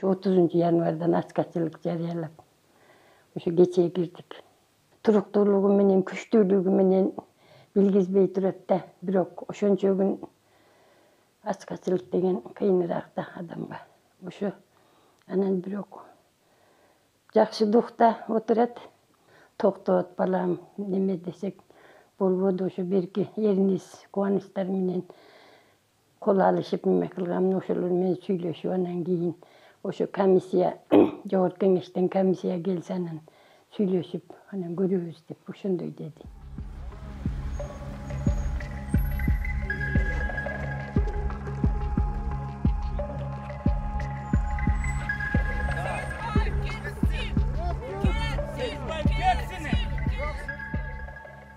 30 январдан ачкачылык жарыялап, ошо кечээ кирдик. Туруктуулугу менен, күчтүүлүгү менен билгизбей турат да, бирок ошончо күн ачкачылык деген кыйыныраак да адамга. Ошо анан бирок жакшы духта отурат. Токтот балам, неме десек болбоду, ошо берки эриниз, кубанычтар менен кол алышып неме кылгам, ошолор менен сүйлөшүп, анан кийин ошо комиссия, жогорку кеңештен комиссия келсе, анан сүйлөшүп, анан көрөбүз деп ошондой деди.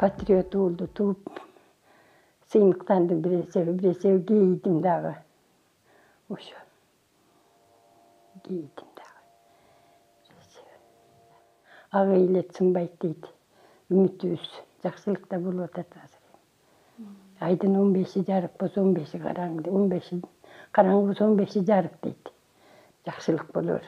Патриот уулду тууп, сыймыктанды биресе кийдим дагы. Ошо. Кийдим дагы. Ак ыйлет сынбайт дейт. Үмүтүбүз жакшылыкта болуп атат азыр. Айдын 15-и жарык болсо 15-и караңгы, 15-и караңгы болсо 15-и жарык дейт. Жакшылык болор.